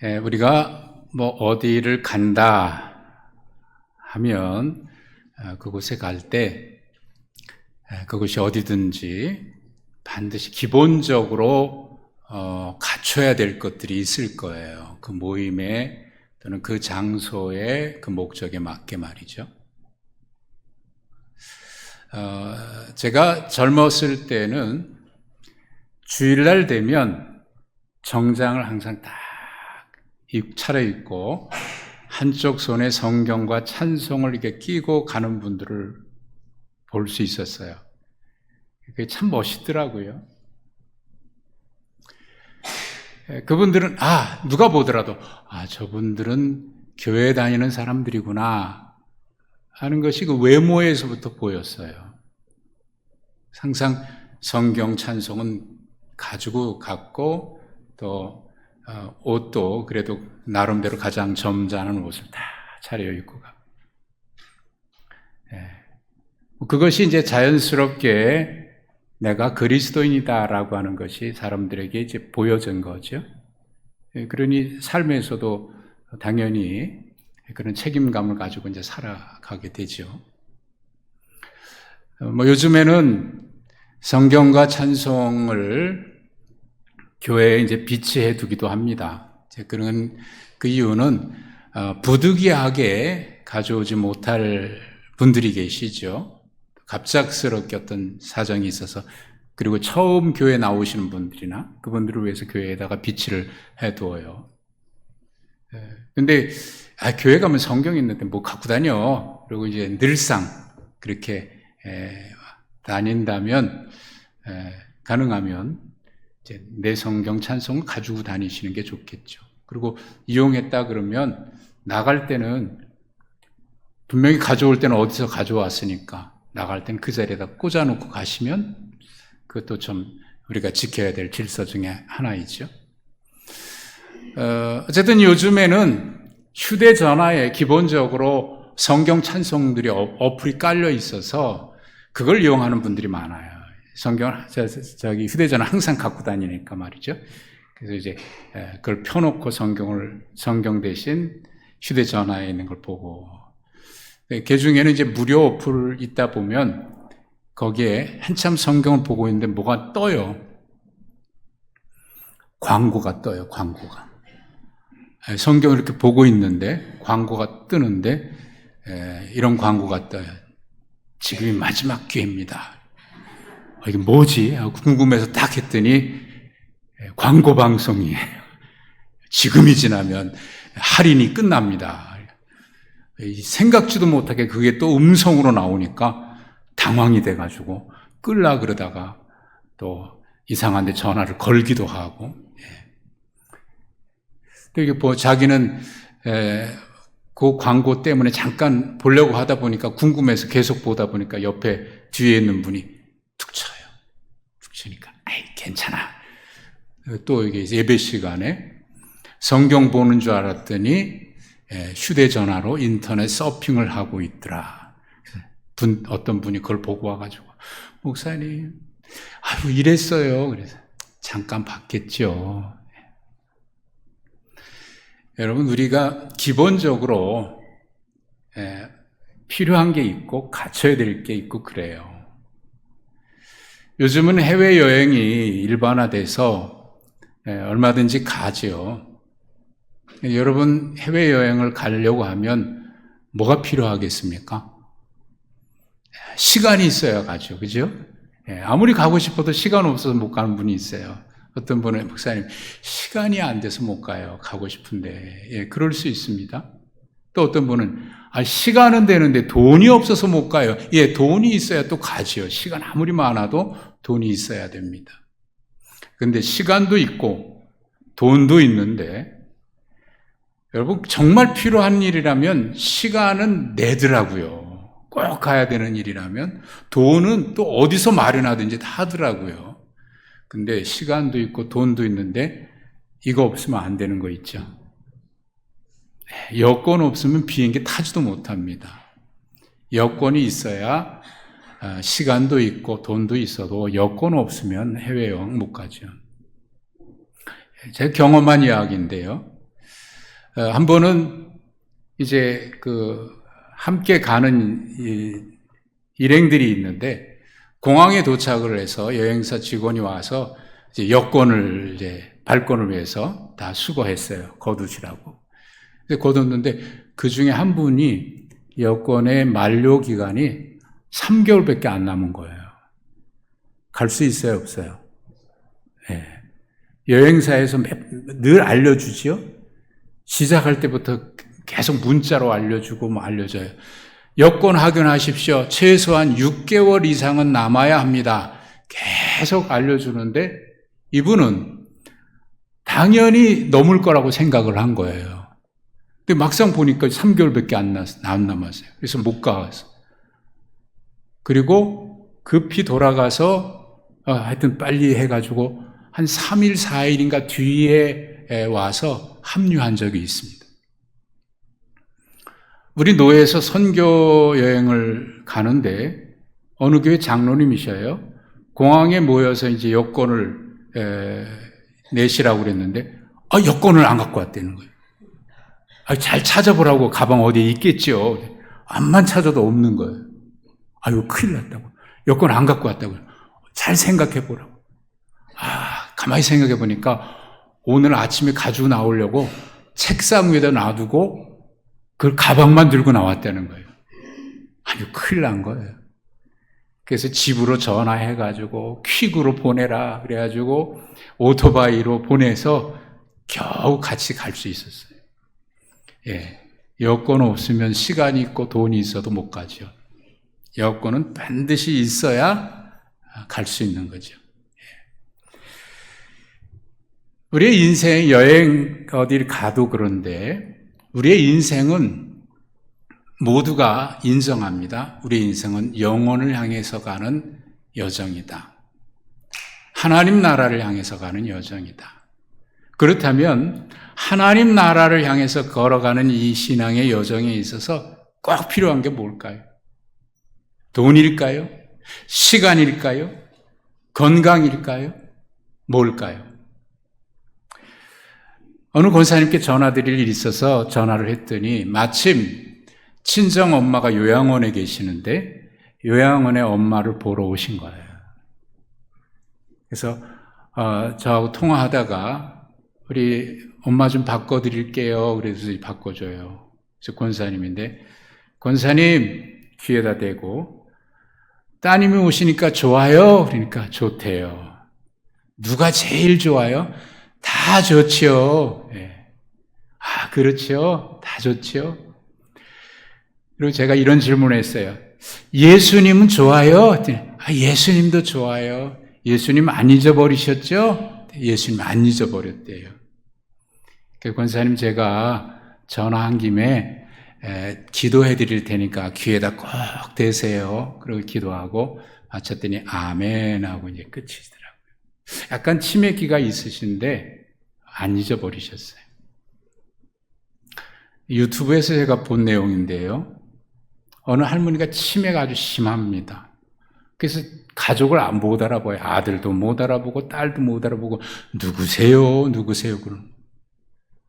우리가 뭐 어디를 간다 하면 그곳에 갈 때 그곳이 어디든지 반드시 기본적으로 갖춰야 될 것들이 있을 거예요. 그 모임에 또는 그 장소의 그 목적에 맞게 말이죠. 제가 젊었을 때는 주일날 되면 정장을 항상 딱 차려입고 한쪽 손에 성경과 찬송을 이렇게 끼고 가는 분들을 볼 수 있었어요. 그게 참 멋있더라고요. 그분들은 누가 보더라도 저분들은 교회 다니는 사람들이구나 하는 것이 그 외모에서부터 보였어요. 항상 성경 찬송은 가지고 갔고 또 옷도 그래도 나름대로 가장 점잖은 옷을 다 차려입고 가고 그것이 이제 자연스럽게 내가 그리스도인이다라고 하는 것이 사람들에게 이제 보여진 거죠. 그러니 삶에서도 당연히 그런 책임감을 가지고 이제 살아가게 되죠. 요즘에는 성경과 찬송을 교회에 이제 비치해 두기도 합니다. 그런 그 이유는 부득이하게 가져오지 못할 분들이 계시죠. 갑작스럽게 어떤 사정이 있어서 그리고 처음 교회 나오시는 분들이나 그분들을 위해서 교회에다가 비치를 해두어요. 근데 교회 가면 성경 있는데 뭐 갖고 다녀? 그리고 이제 늘상 그렇게 다닌다면 가능하면 이제 내 성경 찬송을 가지고 다니시는 게 좋겠죠. 그리고 이용했다 그러면 나갈 때는 분명히 가져올 때는 어디서 가져왔으니까 나갈 때는 그 자리에다 꽂아놓고 가시면 그것도 좀 우리가 지켜야 될 질서 중에 하나이죠. 어쨌든 요즘에는 휴대전화에 기본적으로 성경 찬송들이 어플이 깔려 있어서 그걸 이용하는 분들이 많아요. 휴대전화 항상 갖고 다니니까 말이죠. 그래서 이제 그걸 펴놓고 성경 대신 휴대전화에 있는 걸 보고 그 중에는 이제 무료 어플 있다 보면 거기에 한참 성경을 보고 있는데 뭐가 떠요. 광고가 떠요. 광고가. 성경을 이렇게 보고 있는데 광고가 뜨는데 이런 광고가 떠요. 지금이 마지막 기회입니다. 이게 뭐지? 하고 궁금해서 딱 했더니 광고 방송이에요. 지금이 지나면 할인이 끝납니다. 생각지도 못하게 그게 또 음성으로 나오니까 당황이 돼가지고 끌라 그러다가 또 이상한데 전화를 걸기도 하고 또 이게 자기는 그 광고 때문에 잠깐 보려고 하다 보니까 궁금해서 계속 보다 보니까 옆에 뒤에 있는 분이 툭 쳐요. 툭 치니까 괜찮아. 또 이게 예배 시간에 성경 보는 줄 알았더니 휴대전화로 인터넷 서핑을 하고 있더라. 어떤 분이 그걸 보고 와가지고 목사님 이랬어요. 그래서 잠깐 봤겠죠. 여러분 우리가 기본적으로 필요한 게 있고 갖춰야 될 게 있고 그래요. 요즘은 해외여행이 일반화돼서 얼마든지 가죠. 여러분 해외여행을 가려고 하면 뭐가 필요하겠습니까? 시간이 있어야 가죠. 그죠? 아무리 가고 싶어도 시간 없어서 못 가는 분이 있어요. 어떤 분은 목사님 시간이 안 돼서 못 가요. 가고 싶은데. 그럴 수 있습니다. 또 어떤 분은 시간은 되는데 돈이 없어서 못 가요. 돈이 있어야 또 가지요. 시간 아무리 많아도 돈이 있어야 됩니다. 근데 시간도 있고 돈도 있는데 여러분 정말 필요한 일이라면 시간은 내더라고요. 꼭 가야 되는 일이라면 돈은 또 어디서 마련하든지 다 하더라고요. 근데 시간도 있고 돈도 있는데 이거 없으면 안 되는 거 있죠. 여권 없으면 비행기 타지도 못합니다. 여권이 있어야 시간도 있고 돈도 있어도 여권 없으면 해외여행 못 가죠. 제 경험한 이야기인데요. 한 번은 이제 함께 가는 일행들이 있는데 공항에 도착을 해서 여행사 직원이 와서 이제 여권을 발권을 위해서 다 수거했어요. 거두시라고. 거뒀는데 그 중에 한 분이 여권의 만료 기간이 3개월밖에 안 남은 거예요. 갈 수 있어요, 없어요? 네. 여행사에서 늘 알려주지요? 시작할 때부터 계속 문자로 알려주고 알려줘요. 여권 확인하십시오. 최소한 6개월 이상은 남아야 합니다. 계속 알려주는데 이분은 당연히 넘을 거라고 생각을 한 거예요. 근데 막상 보니까 3개월밖에 안 남았어요. 그래서 못 가서. 그리고 급히 돌아가서 하여튼 빨리 해가지고 한 3일, 4일인가 뒤에 와서 합류한 적이 있습니다. 우리 노예에서 선교 여행을 가는데 어느 교회 장로님이셔요. 공항에 모여서 이제 여권을 내시라고 그랬는데 여권을 안 갖고 왔다는 거예요. 잘 찾아보라고 가방 어디에 있겠죠. 암만 찾아도 없는 거예요. 이거 큰일 났다고. 여권 안 갖고 왔다고요. 잘 생각해 보라고. 가만히 생각해 보니까 오늘 아침에 가지고 나오려고 책상 위에다 놔두고 그걸 가방만 들고 나왔다는 거예요. 이거 큰일 난 거예요. 그래서 집으로 전화해가지고 퀵으로 보내라 그래가지고 오토바이로 보내서 겨우 같이 갈 수 있었어요. 여권 없으면 시간이 있고 돈이 있어도 못 가죠. 여권은 반드시 있어야 갈 수 있는 거죠. 우리의 인생 여행 어디를 가도 그런데 우리의 인생은 모두가 인정합니다. 우리의 인생은 영혼을 향해서 가는 여정이다. 하나님 나라를 향해서 가는 여정이다. 그렇다면 하나님 나라를 향해서 걸어가는 이 신앙의 여정에 있어서 꼭 필요한 게 뭘까요? 돈일까요? 시간일까요? 건강일까요? 뭘까요? 어느 권사님께 전화드릴 일이 있어서 전화를 했더니 마침 친정 엄마가 요양원에 계시는데 요양원에 엄마를 보러 오신 거예요. 그래서 저하고 통화하다가 우리 엄마 좀 바꿔드릴게요. 그래서 바꿔줘요. 그래서 권사님인데 권사님 귀에다 대고 따님이 오시니까 좋아요? 그러니까 좋대요. 누가 제일 좋아요? 다 좋지요. 그렇죠. 다 좋지요. 그리고 제가 이런 질문을 했어요. 예수님은 좋아요? 예수님도 좋아요. 예수님 안 잊어버리셨죠? 예수님 안 잊어버렸대요. 권사님 제가 전화한 김에 기도해 드릴 테니까 귀에다 꼭 대세요. 그리고 기도하고 마쳤더니 아멘 하고 이제 끝이더라고요. 약간 치매기가 있으신데 안 잊어버리셨어요. 유튜브에서 제가 본 내용인데요. 어느 할머니가 치매가 아주 심합니다. 그래서 가족을 못 알아봐요. 아들도 못 알아보고 딸도 못 알아보고 누구세요? 누구세요? 그럼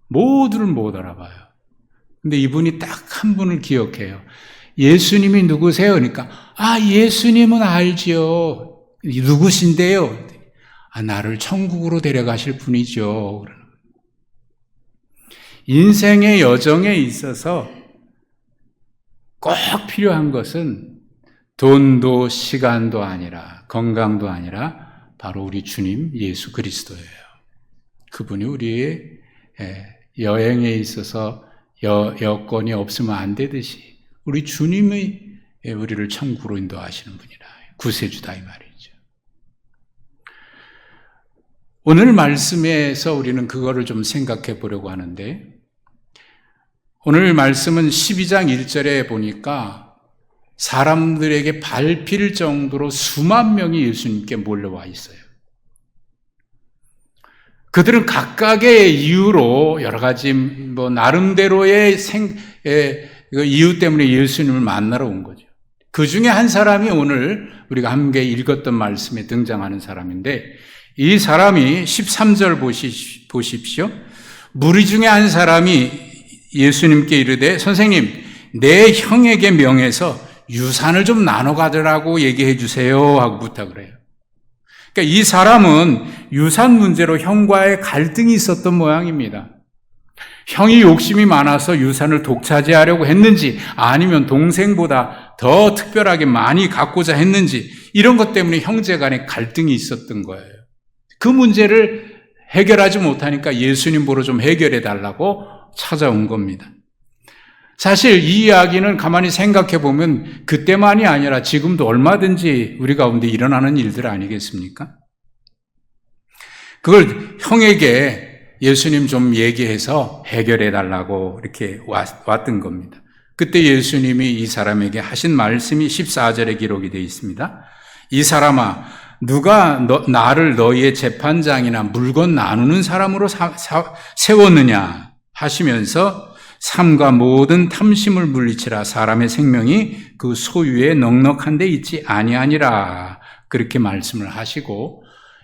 모두를 못 알아봐요. 근데 이분이 딱 한 분을 기억해요. 예수님이 누구세요? 그러니까 예수님은 알지요. 누구신데요? 나를 천국으로 데려가실 분이죠. 인생의 여정에 있어서 꼭 필요한 것은 돈도 시간도 아니라 건강도 아니라 바로 우리 주님 예수 그리스도예요. 그분이 우리의 여행에 있어서 여건이 없으면 안 되듯이 우리 주님의 우리를 천국으로 인도하시는 분이라 구세주다 이 말이죠. 오늘 말씀에서 우리는 그거를 좀 생각해 보려고 하는데 오늘 말씀은 12장 1절에 보니까 사람들에게 밟힐 정도로 수만 명이 예수님께 몰려와 있어요. 그들은 각각의 이유로 여러 가지 나름대로의 이유 때문에 예수님을 만나러 온 거죠. 그 중에 한 사람이 오늘 우리가 함께 읽었던 말씀에 등장하는 사람인데 이 사람이 13절 보십시오. 무리 중에 한 사람이 예수님께 이르되 선생님 내 형에게 명해서 유산을 좀 나눠 가더라고 얘기해 주세요 하고 부탁을 해요. 그러니까 이 사람은 유산 문제로 형과의 갈등이 있었던 모양입니다. 형이 욕심이 많아서 유산을 독차지하려고 했는지 아니면 동생보다 더 특별하게 많이 갖고자 했는지 이런 것 때문에 형제 간에 갈등이 있었던 거예요. 그 문제를 해결하지 못하니까 예수님 보러 좀 해결해 달라고 찾아온 겁니다. 사실 이 이야기는 가만히 생각해 보면 그때만이 아니라 지금도 얼마든지 우리 가운데 일어나는 일들 아니겠습니까? 그걸 형에게 예수님 좀 얘기해서 해결해 달라고 이렇게 왔던 겁니다. 그때 예수님이 이 사람에게 하신 말씀이 14절에 기록이 되어 있습니다. 이 사람아, 누가 나를 너희의 재판장이나 물건 나누는 사람으로 세웠느냐 하시면서 삶과 모든 탐심을 물리치라 사람의 생명이 그 소유에 넉넉한 데 있지 아니하니라 그렇게 말씀을 하시고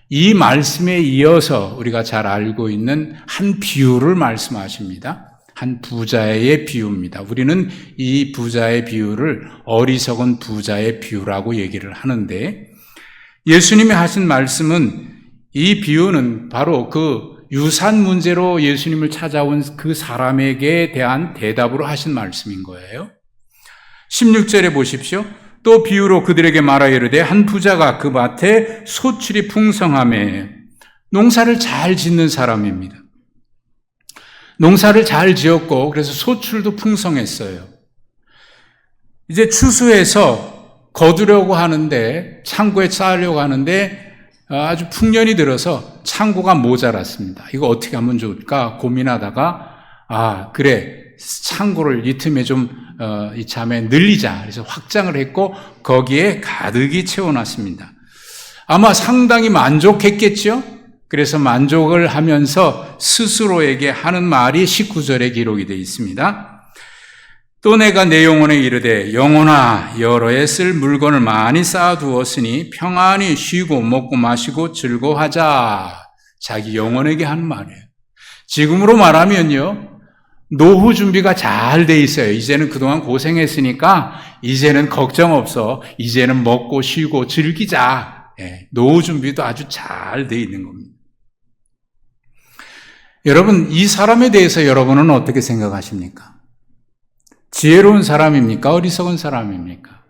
이 말씀에 이어서 우리가 잘 알고 있는 한 비유를 말씀하십니다. 한 부자의 비유입니다. 우리는 이 부자의 비유를 어리석은 부자의 비유라고 얘기를 하는데 예수님이 하신 말씀은 이 비유는 바로 그 유산 문제로 예수님을 찾아온 그 사람에게 대한 대답으로 하신 말씀인 거예요. 16절에 보십시오. 또 비유로 그들에게 말하여 이르되 한 부자가 그 밭에 소출이 풍성하매 농사를 잘 짓는 사람입니다. 농사를 잘 지었고 그래서 소출도 풍성했어요. 이제 추수해서 거두려고 하는데 창고에 쌓으려고 하는데 아주 풍년이 들어서 창고가 모자랐습니다. 이거 어떻게 하면 좋을까 고민하다가 그래 창고를 이 틈에 좀 이참에 늘리자 그래서 확장을 했고 거기에 가득히 채워놨습니다. 아마 상당히 만족했겠죠. 그래서 만족을 하면서 스스로에게 하는 말이 19절에 기록이 되어 있습니다. 또 내가 내 영혼에 이르되 영혼아 여러 해 쓸 물건을 많이 쌓아두었으니 평안히 쉬고 먹고 마시고 즐거워하자. 자기 영혼에게 하는 말이에요. 지금으로 말하면요 노후 준비가 잘 돼 있어요. 이제는 그동안 고생했으니까 이제는 걱정 없어. 이제는 먹고 쉬고 즐기자. 노후 준비도 아주 잘 돼 있는 겁니다. 여러분 이 사람에 대해서 여러분은 어떻게 생각하십니까? 지혜로운 사람입니까? 어리석은 사람입니까?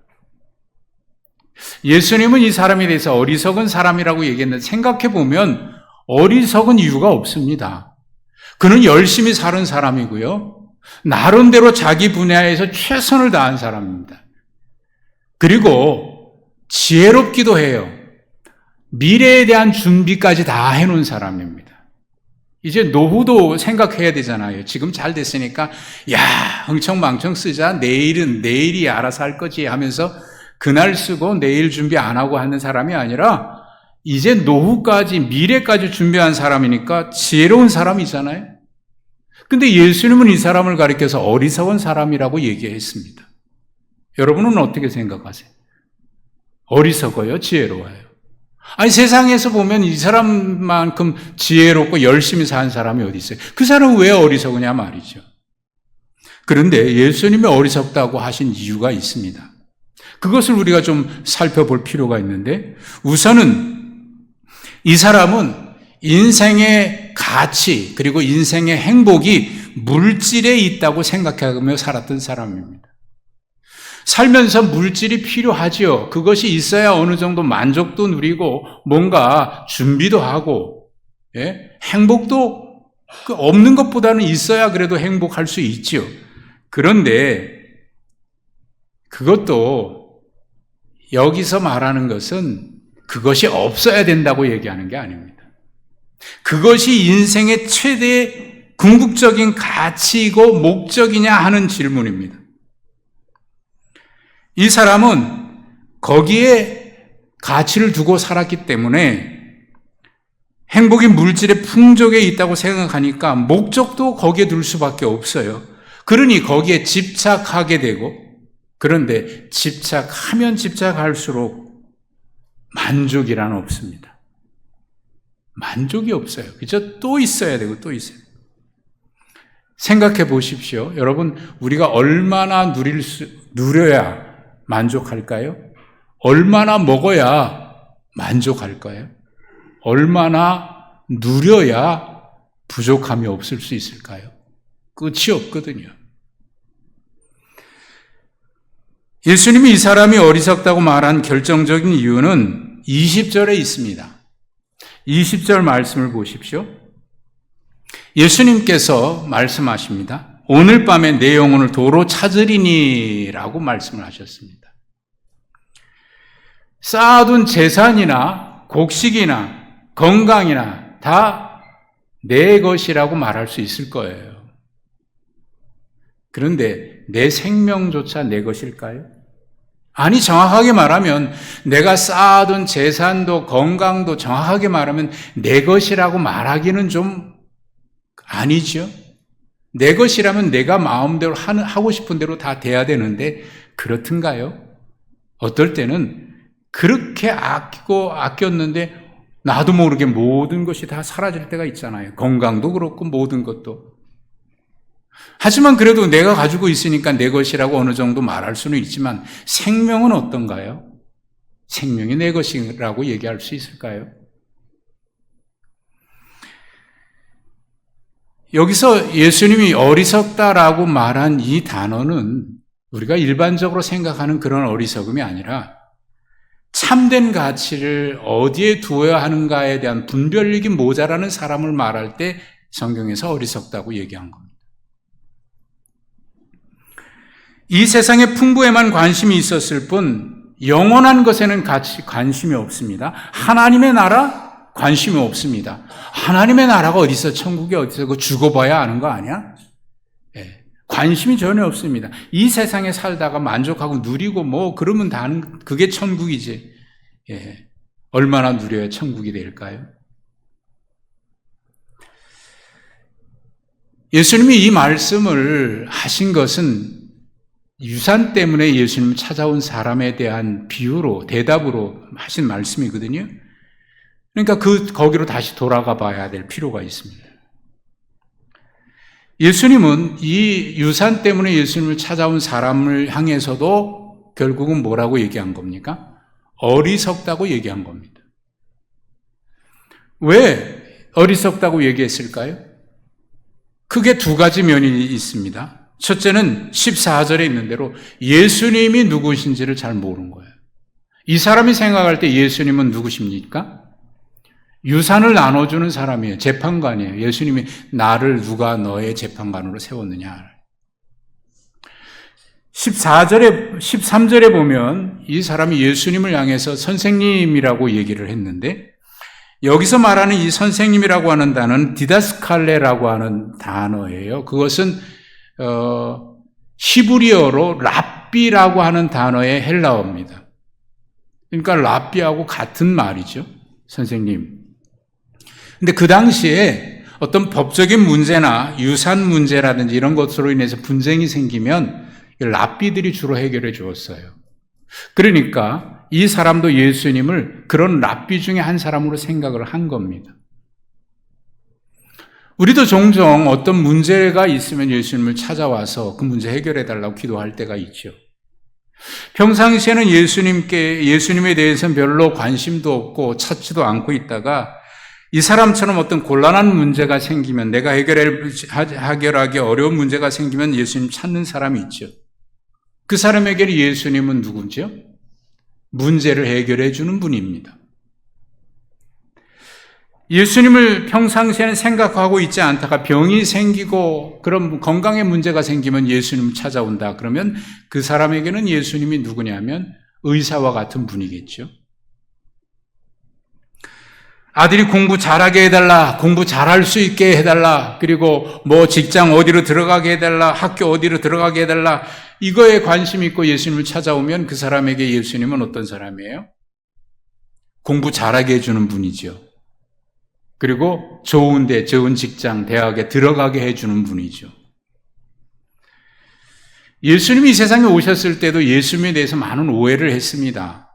예수님은 이 사람에 대해서 어리석은 사람이라고 얘기했는데 생각해보면 어리석은 이유가 없습니다. 그는 열심히 사는 사람이고요. 나름대로 자기 분야에서 최선을 다한 사람입니다. 그리고 지혜롭기도 해요. 미래에 대한 준비까지 다 해놓은 사람입니다. 이제 노후도 생각해야 되잖아요. 지금 잘 됐으니까 야 흥청망청 쓰자. 내일은 내일이 알아서 할 거지 하면서 그날 쓰고 내일 준비 안 하고 하는 사람이 아니라 이제 노후까지 미래까지 준비한 사람이니까 지혜로운 사람이잖아요. 근데 예수님은 이 사람을 가리켜서 어리석은 사람이라고 얘기했습니다. 여러분은 어떻게 생각하세요? 어리석어요? 지혜로워요? 아니 세상에서 보면 이 사람만큼 지혜롭고 열심히 사는 사람이 어디 있어요? 그 사람은 왜 어리석으냐 말이죠. 그런데 예수님이 어리석다고 하신 이유가 있습니다. 그것을 우리가 좀 살펴볼 필요가 있는데 우선은 이 사람은 인생의 가치 그리고 인생의 행복이 물질에 있다고 생각하며 살았던 사람입니다. 살면서 물질이 필요하지요. 그것이 있어야 어느 정도 만족도 누리고 뭔가 준비도 하고 행복도 없는 것보다는 있어야 그래도 행복할 수 있지요. 그런데 그것도 여기서 말하는 것은 그것이 없어야 된다고 얘기하는 게 아닙니다. 그것이 인생의 최대 궁극적인 가치이고 목적이냐 하는 질문입니다. 이 사람은 거기에 가치를 두고 살았기 때문에 행복이 물질의 풍족에 있다고 생각하니까 목적도 거기에 둘 수밖에 없어요. 그러니 거기에 집착하게 되고 그런데 집착하면 집착할수록 만족이란 없습니다. 만족이 없어요. 그죠? 또 있어야 되고 또 있어요. 생각해 보십시오. 여러분, 우리가 얼마나 누려야 만족할까요? 얼마나 먹어야 만족할까요? 얼마나 누려야 부족함이 없을 수 있을까요? 끝이 없거든요. 예수님이 이 사람이 어리석다고 말한 결정적인 이유는 20절에 있습니다. 20절 말씀을 보십시오. 예수님께서 말씀하십니다. 오늘 밤에 내 영혼을 도로 찾으리니 라고 말씀을 하셨습니다. 쌓아둔 재산이나 곡식이나 건강이나 다 내 것이라고 말할 수 있을 거예요. 그런데 내 생명조차 내 것일까요? 아니, 정확하게 말하면 내가 쌓아둔 재산도 건강도 정확하게 말하면 내 것이라고 말하기는 좀 아니죠. 내 것이라면 내가 마음대로 하고 싶은 대로 다 돼야 되는데 그렇든가요? 어떨 때는 그렇게 아꼈는데 나도 모르게 모든 것이 다 사라질 때가 있잖아요. 건강도 그렇고 모든 것도. 하지만 그래도 내가 가지고 있으니까 내 것이라고 어느 정도 말할 수는 있지만 생명은 어떤가요? 생명이 내 것이라고 얘기할 수 있을까요? 여기서 예수님이 어리석다라고 말한 이 단어는 우리가 일반적으로 생각하는 그런 어리석음이 아니라 참된 가치를 어디에 두어야 하는가에 대한 분별력이 모자라는 사람을 말할 때 성경에서 어리석다고 얘기한 겁니다. 이 세상의 풍부에만 관심이 있었을 뿐 영원한 것에는 관심이 없습니다. 하나님의 나라 관심이 없습니다. 하나님의 나라가 어디 있어? 천국이 어디 있어? 그거 죽어봐야 아는 거 아니야? 예, 관심이 전혀 없습니다. 이 세상에 살다가 만족하고 누리고 뭐 그러면 다는 그게 천국이지. 예, 얼마나 누려야 천국이 될까요? 예수님이 이 말씀을 하신 것은 유산 때문에 예수님을 찾아온 사람에 대한 비유로, 대답으로 하신 말씀이거든요. 그러니까 거기로 다시 돌아가 봐야 될 필요가 있습니다. 예수님은 이 유산 때문에 예수님을 찾아온 사람을 향해서도 결국은 뭐라고 얘기한 겁니까? 어리석다고 얘기한 겁니다. 왜 어리석다고 얘기했을까요? 크게 두 가지 면이 있습니다. 첫째는 14절에 있는 대로 예수님이 누구신지를 잘 모르는 거예요. 이 사람이 생각할 때 예수님은 누구십니까? 유산을 나눠주는 사람이에요. 재판관이에요. 예수님이 나를 누가 너의 재판관으로 세웠느냐. 13절에 보면 이 사람이 예수님을 향해서 선생님이라고 얘기를 했는데 여기서 말하는 이 선생님이라고 하는 단어는 디다스칼레라고 하는 단어예요. 그것은 히브리어로 랍비라고 하는 단어의 헬라어입니다. 그러니까 랍비하고 같은 말이죠. 선생님. 근데 그 당시에 어떤 법적인 문제나 유산 문제라든지 이런 것으로 인해서 분쟁이 생기면 랍비들이 주로 해결해 주었어요. 그러니까 이 사람도 예수님을 그런 랍비 중에 한 사람으로 생각을 한 겁니다. 우리도 종종 어떤 문제가 있으면 예수님을 찾아와서 그 문제 해결해 달라고 기도할 때가 있죠. 평상시에는 예수님에 대해서는 별로 관심도 없고 찾지도 않고 있다가 이 사람처럼 어떤 곤란한 문제가 생기면 내가 해결하기 어려운 문제가 생기면 예수님 찾는 사람이 있죠. 그 사람에게는 예수님은 누구죠? 문제를 해결해 주는 분입니다. 예수님을 평상시에는 생각하고 있지 않다가 병이 생기고 그런 건강에 문제가 생기면 예수님을 찾아온다. 그러면 그 사람에게는 예수님이 누구냐면 의사와 같은 분이겠죠. 아들이 공부 잘하게 해달라, 공부 잘할 수 있게 해달라, 그리고 뭐 직장 어디로 들어가게 해달라, 학교 어디로 들어가게 해달라, 이거에 관심 있고 예수님을 찾아오면 그 사람에게 예수님은 어떤 사람이에요? 공부 잘하게 해주는 분이죠. 그리고 좋은 직장, 대학에 들어가게 해주는 분이죠. 예수님이 이 세상에 오셨을 때도 예수님에 대해서 많은 오해를 했습니다.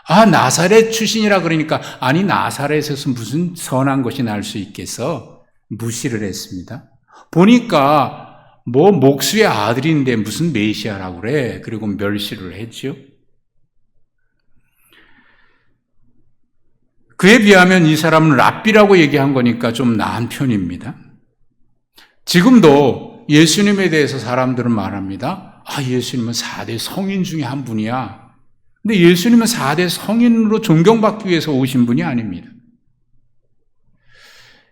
나사렛 출신이라 그러니까 아니 나사렛에서 무슨 선한 것이 날 수 있겠어? 무시를 했습니다. 보니까 뭐 목수의 아들인데 무슨 메시아라고 그래. 그리고 멸시를 했죠. 그에 비하면 이 사람은 랍비라고 얘기한 거니까 좀 나은 편입니다. 지금도 예수님에 대해서 사람들은 말합니다. 예수님은 4대 성인 중에 한 분이야. 근데 예수님은 4대 성인으로 존경받기 위해서 오신 분이 아닙니다.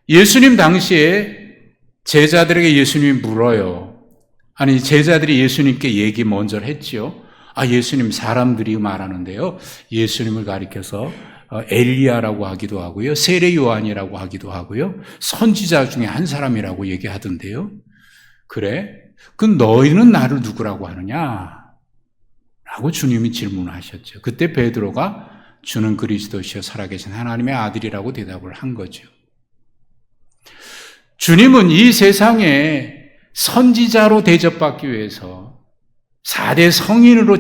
예수님 당시에 제자들에게 예수님이 물어요. 아니, 제자들이 예수님께 얘기 먼저 했지요. 예수님 사람들이 말하는데요. 예수님을 가리켜서 엘리야라고 하기도 하고요. 세례 요한이라고 하기도 하고요. 선지자 중에 한 사람이라고 얘기하던데요. 그래? 그 너희는 나를 누구라고 하느냐? 라고 주님이 질문하셨죠. 그때 베드로가 주는 그리스도시여 살아계신 하나님의 아들이라고 대답을 한 거죠. 주님은 이 세상에 선지자로 대접받기 위해서 4대 성인으로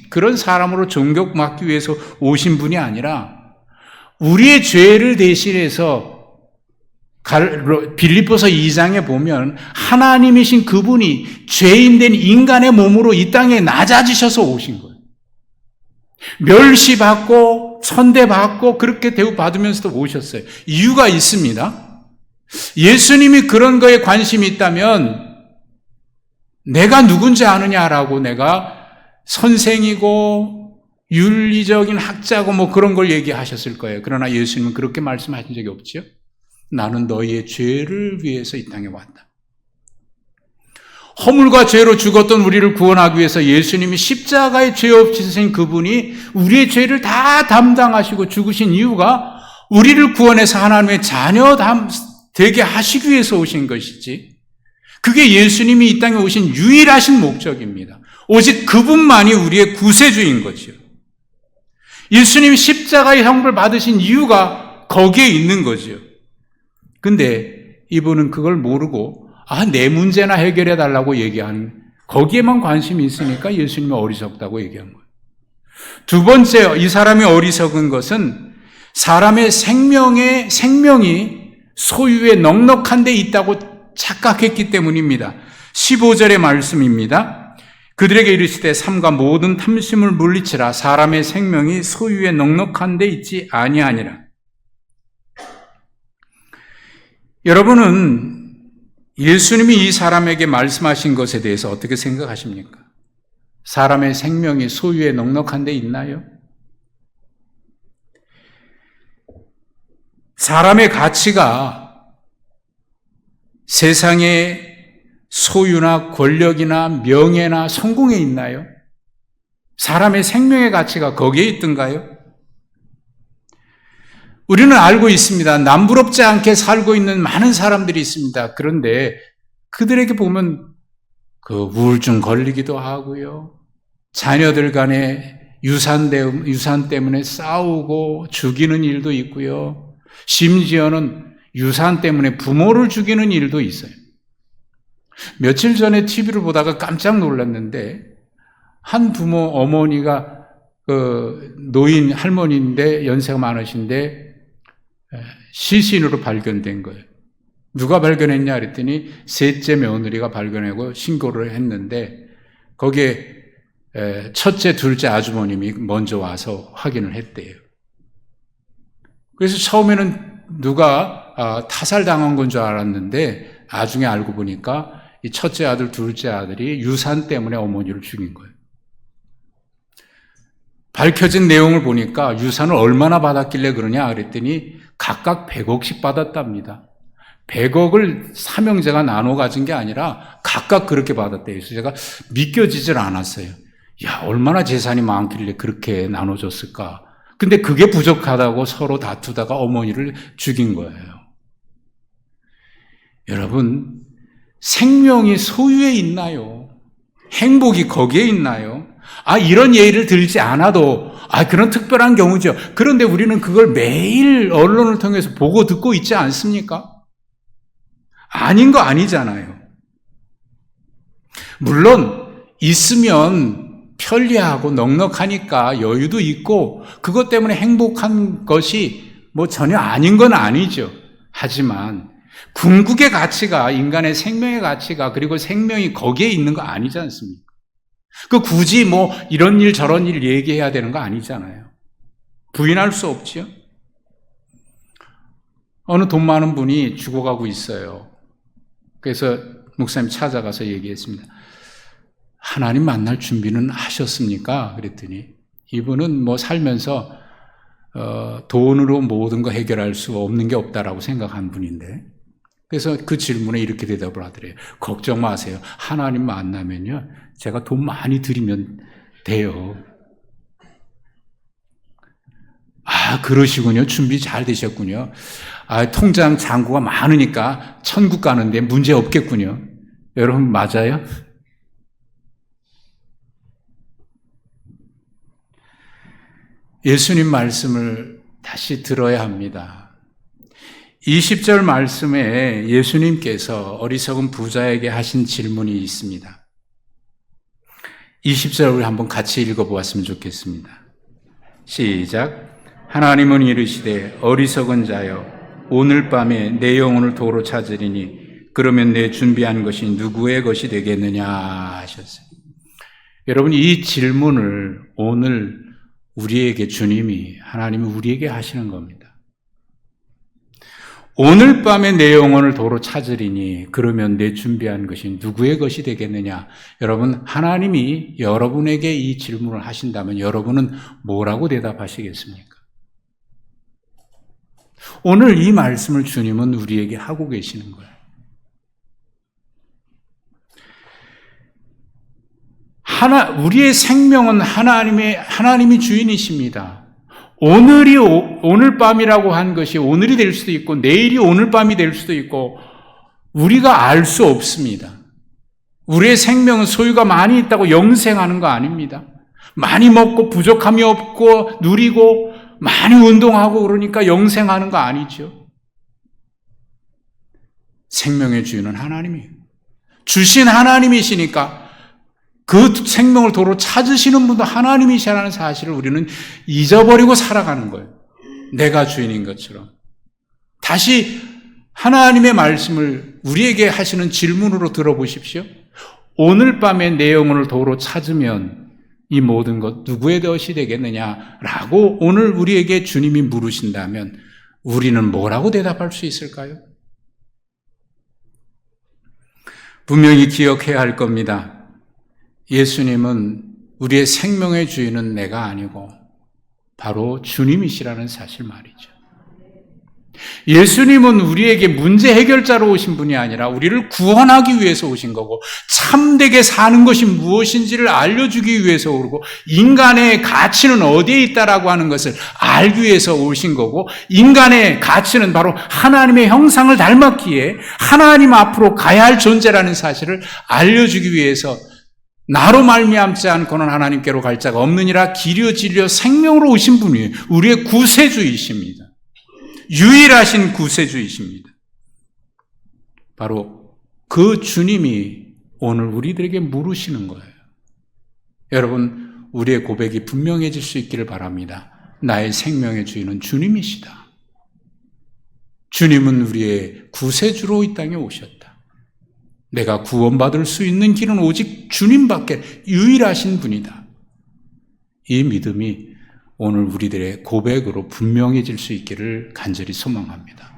그런 사람으로 존경받기 위해서 오신 분이 아니라 우리의 죄를 대신해서 빌립보서 2장에 보면 하나님이신 그분이 죄인된 인간의 몸으로 이 땅에 낮아지셔서 오신 거예요. 멸시받고 천대받고 그렇게 대우받으면서도 오셨어요. 이유가 있습니다. 예수님이 그런 거에 관심이 있다면 내가 누군지 아느냐라고 내가 선생이고 윤리적인 학자고 뭐 그런 걸 얘기하셨을 거예요. 그러나 예수님은 그렇게 말씀하신 적이 없죠. 나는 너희의 죄를 위해서 이 땅에 왔다. 허물과 죄로 죽었던 우리를 구원하기 위해서 예수님이 십자가에 죄 없이 쓰신 그분이 우리의 죄를 다 담당하시고 죽으신 이유가 우리를 구원해서 하나님의 자녀 되게 하시기 위해서 오신 것이지, 그게 예수님이 이 땅에 오신 유일하신 목적입니다. 오직 그분만이 우리의 구세주인 거죠. 예수님이 십자가의 형벌을 받으신 이유가 거기에 있는 거죠. 근데 이분은 그걸 모르고 내 문제나 해결해 달라고 얘기하는, 거기에만 관심이 있으니까 예수님이 어리석다고 얘기한 거예요. 두 번째, 이 사람이 어리석은 것은 사람의 생명이 소유에 넉넉한 데 있다고 착각했기 때문입니다. 15절의 말씀입니다. 그들에게 이르시되 삼가 모든 탐심을 물리치라. 사람의 생명이 소유에 넉넉한 데 있지 아니하니라. 여러분은 예수님이 이 사람에게 말씀하신 것에 대해서 어떻게 생각하십니까? 사람의 생명이 소유에 넉넉한 데 있나요? 사람의 가치가 세상의 소유나 권력이나 명예나 성공에 있나요? 사람의 생명의 가치가 거기에 있던가요? 우리는 알고 있습니다. 남부럽지 않게 살고 있는 많은 사람들이 있습니다. 그런데 그들에게 보면 우울증 걸리기도 하고요. 자녀들 간에 유산 때문에 싸우고 죽이는 일도 있고요. 심지어는 유산 때문에 부모를 죽이는 일도 있어요. 며칠 전에 TV를 보다가 깜짝 놀랐는데, 한 어머니가 노인 할머니인데 연세가 많으신데 시신으로 발견된 거예요. 누가 발견했냐 그랬더니 셋째 며느리가 발견하고 신고를 했는데, 거기에 첫째, 둘째 아주머님이 먼저 와서 확인을 했대요. 그래서 처음에는 누가 타살당한 건 줄 알았는데 나중에 알고 보니까 이 첫째 아들, 둘째 아들이 유산 때문에 어머니를 죽인 거예요. 밝혀진 내용을 보니까 유산을 얼마나 받았길래 그러냐 그랬더니 각각 100억씩 받았답니다. 100억을 삼형제가 나눠 가진 게 아니라 각각 그렇게 받았대요. 그래서 제가 믿겨지질 않았어요. 얼마나 재산이 많길래 그렇게 나눠줬을까. 근데 그게 부족하다고 서로 다투다가 어머니를 죽인 거예요. 여러분, 생명이 소유에 있나요? 행복이 거기에 있나요? 이런 예를 들지 않아도 그런 특별한 경우죠. 그런데 우리는 그걸 매일 언론을 통해서 보고 듣고 있지 않습니까? 아닌 거 아니잖아요. 물론 있으면 편리하고 넉넉하니까 여유도 있고 그것 때문에 행복한 것이 전혀 아닌 건 아니죠. 하지만 궁극의 가치가, 인간의 생명의 가치가, 그리고 생명이 거기에 있는 거 아니지 않습니까? 굳이 이런 일 저런 일 얘기해야 되는 거 아니잖아요. 부인할 수 없지요. 어느 돈 많은 분이 죽어가고 있어요. 그래서 목사님 찾아가서 얘기했습니다. 하나님 만날 준비는 하셨습니까? 그랬더니 이분은 살면서 돈으로 모든 거 해결할 수 없는 게 없다라고 생각한 분인데, 그래서 그 질문에 이렇게 대답을 하더래요. 걱정 마세요. 하나님 만나면요, 제가 돈 많이 드리면 돼요. 그러시군요. 준비 잘 되셨군요. 통장 잔고가 많으니까 천국 가는데 문제 없겠군요. 여러분, 맞아요? 예수님 말씀을 다시 들어야 합니다. 20절 말씀에 예수님께서 어리석은 부자에게 하신 질문이 있습니다. 20절 우리 한번 같이 읽어보았으면 좋겠습니다. 시작. 하나님은 이르시되 어리석은 자여 오늘 밤에 내 영혼을 도로 찾으리니 그러면 내 준비한 것이 누구의 것이 되겠느냐 하셨어요. 여러분, 이 질문을 오늘 우리에게 하나님이 우리에게 하시는 겁니다. 오늘 밤에 내 영혼을 도로 찾으리니 그러면 내 준비한 것이 누구의 것이 되겠느냐. 여러분, 하나님이 여러분에게 이 질문을 하신다면 여러분은 뭐라고 대답하시겠습니까? 오늘 이 말씀을 주님은 우리에게 하고 계시는 거예요. 우리의 생명은 하나님이 주인이십니다. 오늘 밤이라고 한 것이 오늘이 될 수도 있고, 내일이 오늘 밤이 될 수도 있고, 우리가 알 수 없습니다. 우리의 생명은 소유가 많이 있다고 영생하는 거 아닙니다. 많이 먹고 부족함이 없고 누리고 많이 운동하고 그러니까 영생하는 거 아니죠. 생명의 주인은 하나님이에요. 주신 하나님이시니까 그 생명을 도로 찾으시는 분도 하나님이시라는 사실을 우리는 잊어버리고 살아가는 거예요. 내가 주인인 것처럼. 다시 하나님의 말씀을 우리에게 하시는 질문으로 들어보십시오. 오늘 밤에 내 영혼을 도로 찾으면 이 모든 것 누구의 것이 되겠느냐라고 오늘 우리에게 주님이 물으신다면 우리는 뭐라고 대답할 수 있을까요? 분명히 기억해야 할 겁니다. 예수님은 우리의 생명의 주인은 내가 아니고 바로 주님이시라는 사실 말이죠. 예수님은 우리에게 문제 해결자로 오신 분이 아니라 우리를 구원하기 위해서 오신 거고, 참되게 사는 것이 무엇인지를 알려주기 위해서 오고, 인간의 가치는 어디에 있다라고 하는 것을 알기 위해서 오신 거고, 인간의 가치는 바로 하나님의 형상을 닮았기에 하나님 앞으로 가야 할 존재라는 사실을 알려주기 위해서 나로 말미암지 않고는 하나님께로 갈 자가 없느니라 길이요 진리요 생명으로 오신 분이에요. 우리의 구세주이십니다. 유일하신 구세주이십니다. 바로 그 주님이 오늘 우리들에게 물으시는 거예요. 여러분, 우리의 고백이 분명해질 수 있기를 바랍니다. 나의 생명의 주인은 주님이시다. 주님은 우리의 구세주로 이 땅에 오셨다. 내가 구원받을 수 있는 길은 오직 주님밖에 유일하신 분이다. 이 믿음이 오늘 우리들의 고백으로 분명해질 수 있기를 간절히 소망합니다.